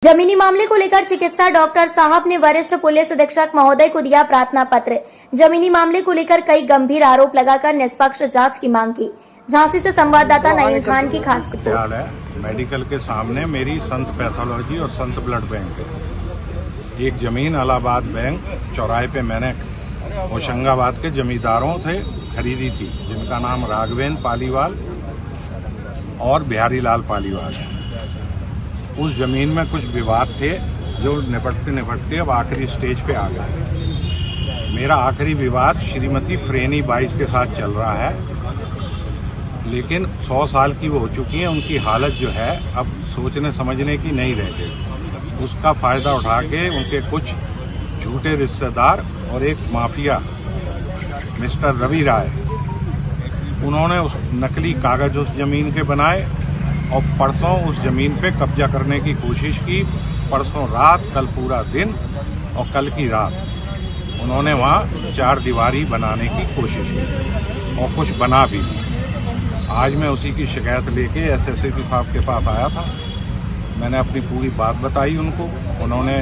जमीनी मामले को लेकर चिकित्सा डॉक्टर साहब ने वरिष्ठ पुलिस अधीक्षक महोदय को दिया प्रार्थना पत्र। जमीनी मामले को लेकर कई गंभीर आरोप लगाकर निष्पक्ष जांच की मांग की। झांसी से संवाददाता नईम खान की खास रिपोर्ट। मेडिकल के सामने मेरी संत पैथोलॉजी और संत ब्लड बैंक है। एक जमीन इलाहाबाद बैंक चौराहे पे मैंने होशंगाबाद के जमींदारों से खरीदी थी, जिनका नाम राघवेंद्र पालीवाल और बिहारी लाल पालीवाल है। उस जमीन में कुछ विवाद थे जो निपटते निपटते अब आखिरी स्टेज पे आ गए। मेरा आखिरी विवाद श्रीमती फ्रेनी बाईस के साथ चल रहा है, लेकिन 100 साल की वो हो चुकी हैं। उनकी हालत जो है अब सोचने समझने की नहीं रह गई। उसका फायदा उठा के उनके कुछ झूठे रिश्तेदार और एक माफिया मिस्टर रवि राय, उन्होंने उस नकली कागज उस जमीन के बनाए और परसों उस जमीन पे कब्जा करने की कोशिश की। परसों रात, कल पूरा दिन और कल की रात उन्होंने वहाँ 4 दीवारी बनाने की कोशिश की और कुछ बना भी। आज मैं उसी की शिकायत लेके एसएसपी साहब के पास आया था। मैंने अपनी पूरी बात बताई उनको, उन्होंने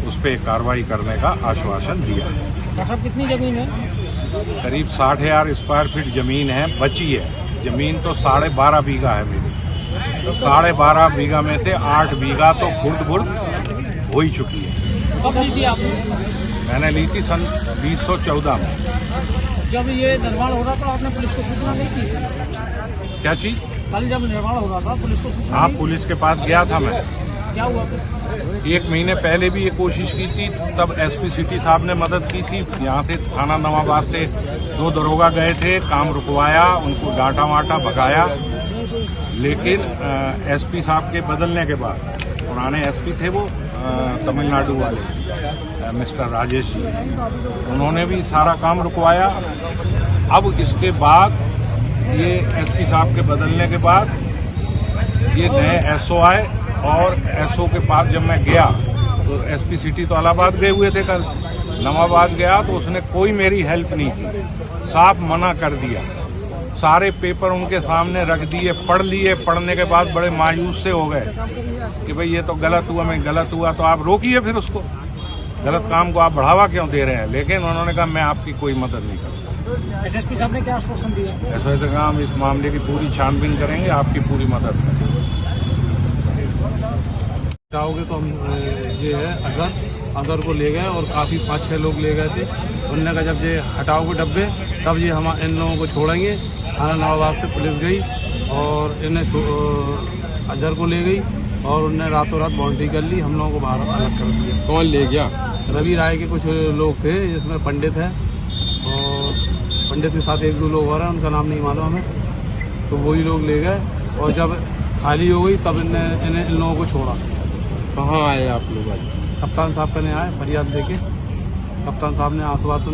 उस पर कार्रवाई करने का आश्वासन दिया। साहब कितनी जमीन है? करीब 60,000 स्क्वायर फीट जमीन है, बची है। जमीन तो 12.5 बीघा है मेरी। 12.5 बीघा में से 8 बीघा तो खुर्द-बुर्द हो ही चुकी है। कब ली थी आपने? मैंने ली थी सन 2014 में। जब ये निर्माण हो रहा था आपने पुलिस को सूचना नहीं की? क्या चीज? कल जब निर्माण हो रहा था पुलिस को सूचना? हाँ, पुलिस के पास गया था मैं। क्या हुआ फिर? 1 महीने पहले भी ये कोशिश की थी, तब एसपी सिटी साहब ने मदद की थी। यहाँ से थाना नवाबाद से 2 दरोगा गए थे, काम रुकवाया, उनको डांटा वाटा भगाया। लेकिन एसपी साहब के बदलने के बाद, पुराने एसपी थे वो तमिलनाडु वाले मिस्टर राजेश जी, उन्होंने भी सारा काम रुकवाया। अब इसके बाद ये एसपी साहब के बदलने के बाद ये नए एसओ आए और एसओ के पास जब मैं गया तो एसपी सिटी तो इलाहाबाद गए हुए थे, कल नवाबाद गया तो उसने कोई मेरी हेल्प नहीं की, साफ मना कर दिया। सारे पेपर उनके सामने रख दिए, पढ़ लिए। पढ़ने के बाद बड़े मायूस से हो गए कि भाई ये तो गलत हुआ। मैं गलत हुआ तो आप रोकिए, फिर उसको गलत काम को आप बढ़ावा क्यों दे रहे हैं। लेकिन उन्होंने कहा मैं आपकी कोई मदद नहीं करूँगा। एसएसपी साहब ने क्या आश्वासन दिया? ऐसा तो हम इस मामले की पूरी छानबीन करेंगे, आपकी पूरी मदद करेंगे। चाहोगे तो हम ये है अजहर को ले गए और काफ़ी 5-6 लोग ले गए थे। उनने कहा जब ये हटाओगे डब्बे तब ये हम इन लोगों को छोड़ेंगे। थाना नवाबाद से पुलिस गई और इन्हें अजहर को ले गई और उनने रातों रात बाउंड्री कर ली, हम लोगों को बाहर अलग कर दिया। कौन ले गया? रवि राय के कुछ लोग थे, जिसमें पंडित है और पंडित के साथ 1-2 लोग और हैं, उनका नाम नहीं मालूम हमें। तो वही लोग ले गए और जब खाली हो गई तब इन्हें इन लोगों को छोड़ा। कहाँ आए आप लोग? कप्तान साहब करने आए फरियाद लेके। कप्तान साहब ने आश्वासन